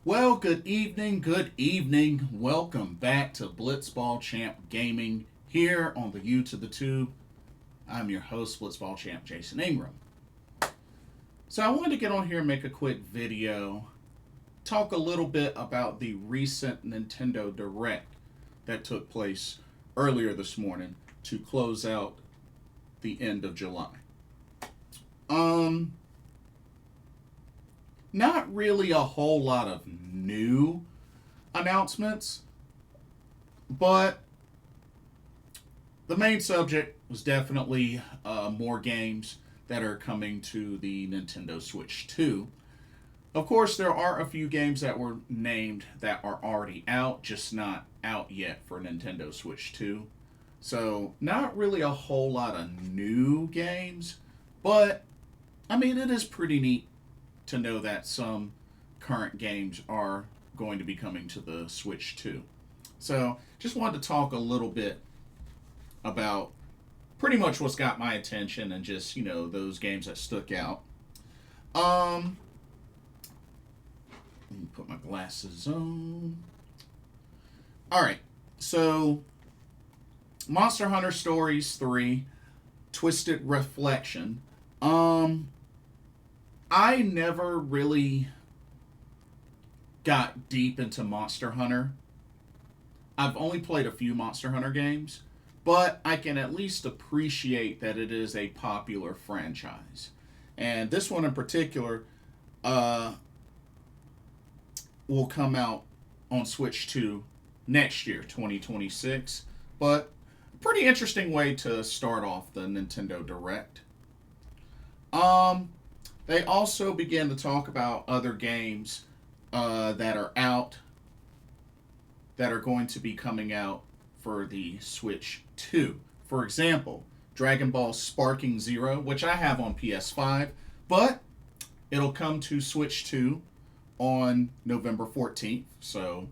Well, good evening, good evening. Welcome back to Blitzball Champ Gaming here on the U to the Tube. I'm your host, Blitzball Champ Jason Ingram. So I wanted to get on here and make a quick video, talk a little bit about the recent Nintendo Direct that took place earlier this morning to close out the end of July. Um, Not really a whole lot of new announcements, but the main subject was definitely more games that are coming to the Nintendo Switch 2. Of course, there are a few games that were named that are already out, just not out yet for Nintendo Switch 2. So, not really a whole lot of new games, but I mean, it is pretty neat to know that some current games are going to be coming to the Switch 2. So, just wanted to talk a little bit about pretty much what's got my attention and just, those games that stuck out. Um, Let me put my glasses on. All right. So, Monster Hunter Stories 3 Twisted Reflection. I never really got deep into Monster Hunter. I've only played a few Monster Hunter games, but I can at least appreciate that it is a popular franchise. And this one in particular uh, will come out on Switch 2 next year, 2026. But pretty interesting way to start off the Nintendo Direct. They also began to talk about other games that are out that are going to be coming out for the Switch 2. For example, Dragon Ball Sparking Zero, which I have on PS5, but it'll come to Switch 2 on November 14th. So,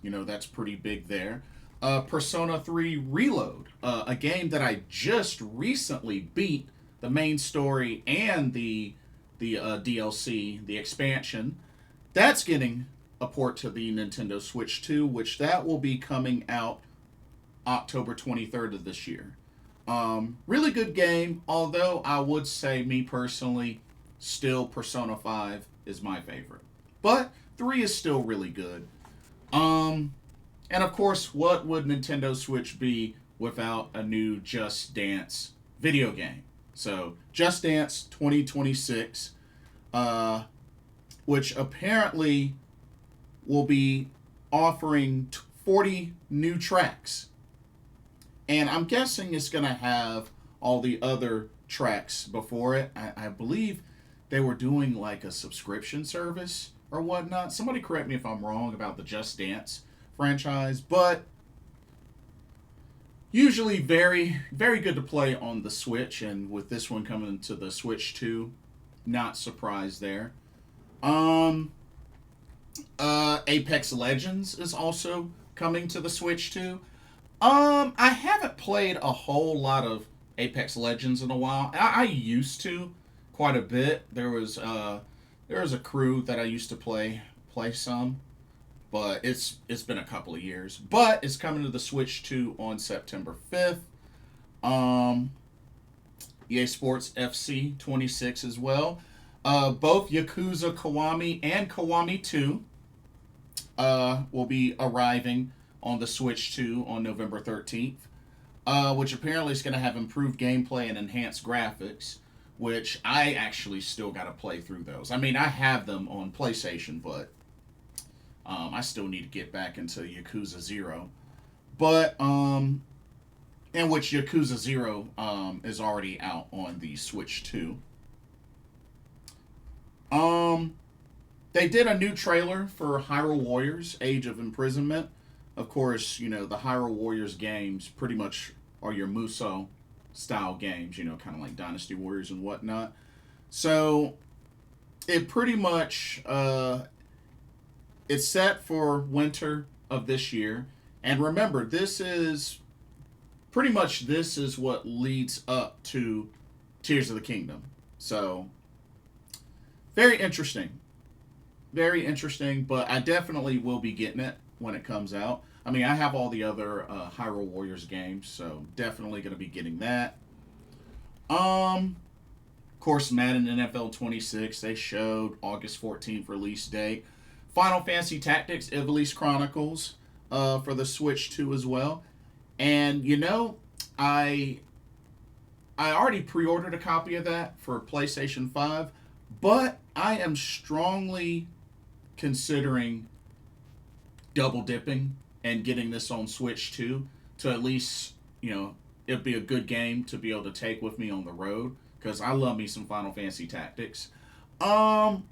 that's pretty big there. Persona 3 Reload, a game that I just recently beat the main story and the DLC, the expansion. That's getting a port to the Nintendo Switch 2, which that will be coming out October 23rd of this year. Really good game, although I would say, me personally, still Persona 5 is my favorite. But 3 is still really good. And of course, what would Nintendo Switch be without a new Just Dance video game? So, Just Dance 2026, which apparently will be offering 40 new tracks. And I'm guessing it's going to have all the other tracks before it. I believe they were doing like a subscription service or whatnot. Somebody correct me if I'm wrong about the Just Dance franchise, but usually very, very good to play on the Switch, and with this one coming to the Switch 2, not surprised there. Apex Legends is also coming to the Switch 2. I haven't played a whole lot of Apex Legends in a while. I used to quite a bit. There was a crew that I used to play some, but it's been a couple of years. But it's coming to the Switch 2 on September 5th. EA Sports FC 26 as well. Both Yakuza Kiwami and Kiwami 2 will be arriving on the Switch 2 on November 13th, which apparently is going to have improved gameplay and enhanced graphics, which I actually still got to play through those. I mean, I have them on PlayStation, but I still need to get back into Yakuza 0. But, in which Yakuza 0 is already out on the Switch 2. They did a new trailer for Hyrule Warriors Age of Imprisonment. Of course, the Hyrule Warriors games pretty much are your Musou style games, kind of like Dynasty Warriors and whatnot. So, it pretty much, it's set for winter of this year. And remember, this is what leads up to Tears of the Kingdom. So, very interesting. very interesting, but I definitely will be getting it when it comes out. I mean, I have all the other Hyrule Warriors games, so definitely going to be getting that. Of course, Madden NFL 26, they showed August 14th release date. Final Fantasy Tactics Ivalice Chronicles for the Switch 2 as well. And I I already pre-ordered a copy of that for PlayStation 5, but I am strongly considering double dipping and getting this on Switch 2 to at least, it'd be a good game to be able to take with me on the road because I love me some Final Fantasy Tactics. Um,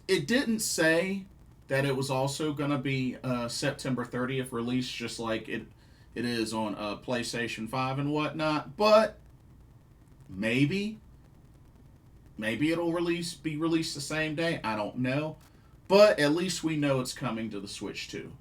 it didn't say that it was also going to be September 30th release, just like it is on PlayStation 5 and whatnot. But maybe, maybe it'll be released the same day. I don't know, but at least we know it's coming to the Switch too.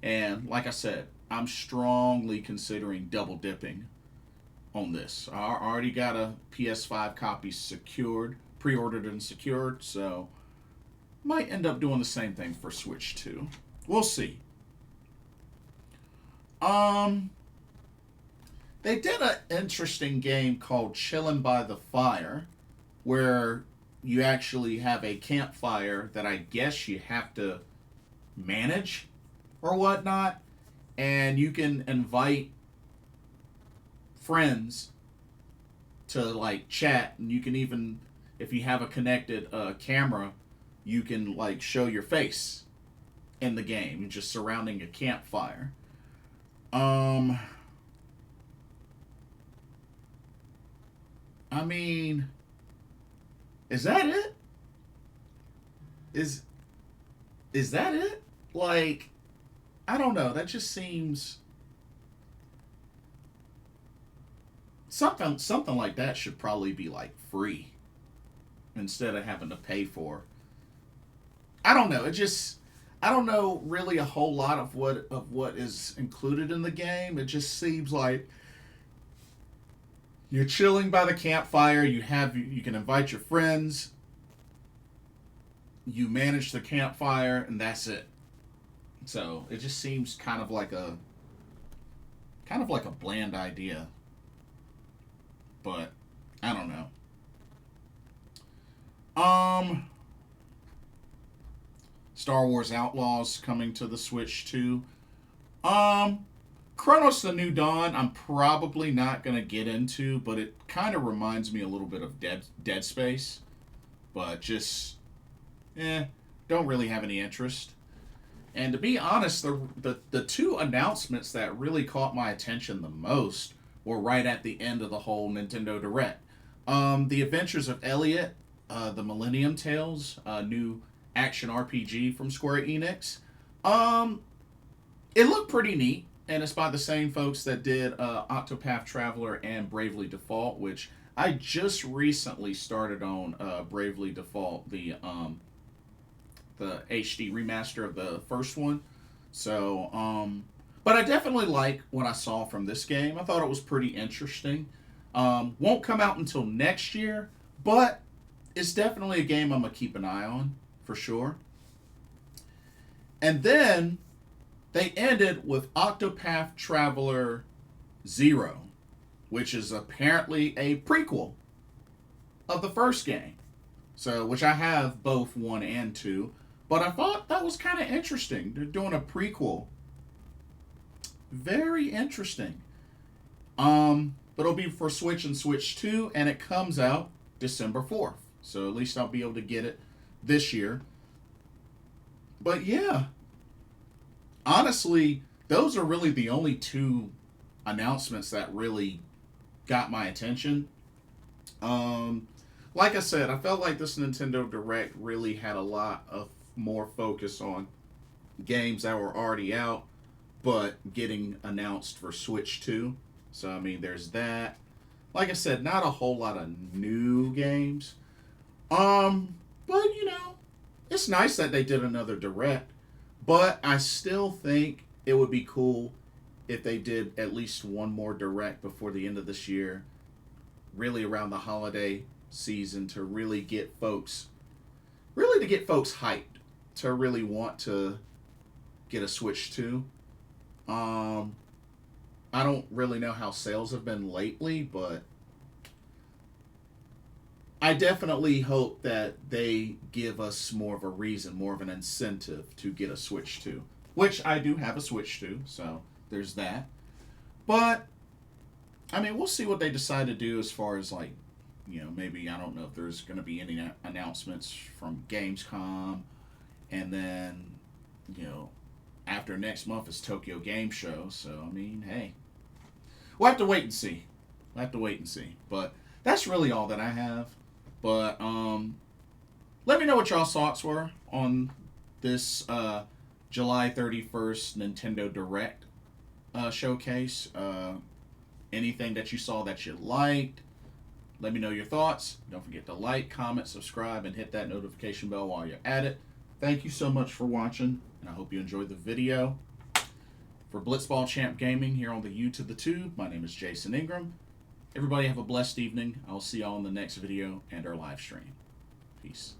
And like I said, I'm strongly considering double dipping on this. I already got a PS5 copy secured, pre-ordered and secured, so might end up doing the same thing for Switch 2. We'll see. Um, they did an interesting game called Chillin' by the Fire, where you actually have a campfire that I guess you have to manage or whatnot, and you can invite friends to like chat, and you can even, if you have a connected camera, you can like show your face in the game, just surrounding a campfire. Um, I mean, is that it? Is is that it? Like, I don't know. That just seems something like that should probably be like free instead of having to pay for. I don't know. It just I don't know really a whole lot of what is included in the game. It just seems like you're chilling by the campfire. You can invite your friends. You manage the campfire, and that's it. So it just seems kind of like a bland idea. But I don't know. Um, Star Wars Outlaws coming to the Switch too. Um, Chronos: The New Dawn. I'm probably not gonna get into, but it kind of reminds me a little bit of Dead Space, but just don't really have any interest. And to be honest, the two announcements that really caught my attention the most were right at the end of the whole Nintendo Direct. The Adventures of Elliot, the Millennium Tales, a new action RPG from Square Enix. Um, it looked pretty neat, and it's by the same folks that did Octopath Traveler and Bravely Default, which I just recently started on Bravely Default, the HD remaster of the first one. So, but I definitely like what I saw from this game. I thought it was pretty interesting. Won't come out until next year, but it's definitely a game I'm gonna keep an eye on for sure. And then they ended with Octopath Traveler Zero, which is apparently a prequel of the first game. So, which I have both one and two, but I thought that was kind of interesting. They're doing a prequel. Very interesting. But it'll be for Switch and Switch 2, and it comes out December 4th. So at least I'll be able to get it this year. But yeah, honestly, those are really the only two announcements that really got my attention. Um, like I said, I felt like this Nintendo Direct really had a lot of more focus on games that were already out, but getting announced for Switch 2. So, I mean, there's that. Like I said, not a whole lot of new games. But, it's nice that they did another Direct. But I still think it would be cool if they did at least one more Direct before the end of this year, really around the holiday season, to really get folks really to get folks hyped to really want to get a Switch 2. Um, I don't really know how sales have been lately, but I definitely hope that they give us more of a reason, more of an incentive to get a Switch 2. Which I do have a Switch 2, so there's that. But I mean, we'll see what they decide to do as far as like, maybe I don't know if there's going to be any announcements from Gamescom, and then, you know, after next month is Tokyo Game Show. So I mean, hey, we'll have to wait and see. We'll have to wait and see. But that's really all that I have. But let me know what y'all's thoughts were on this July 31st Nintendo Direct showcase. Anything that you saw that you liked, let me know your thoughts. Don't forget to like, comment, subscribe, and hit that notification bell while you're at it. Thank you so much for watching, and I hope you enjoyed the video. For Blitzball Champ Gaming here on the U to the Tube, my name is Jason Ingram. Everybody have a blessed evening. I'll see y'all in the next video and our live stream. Peace.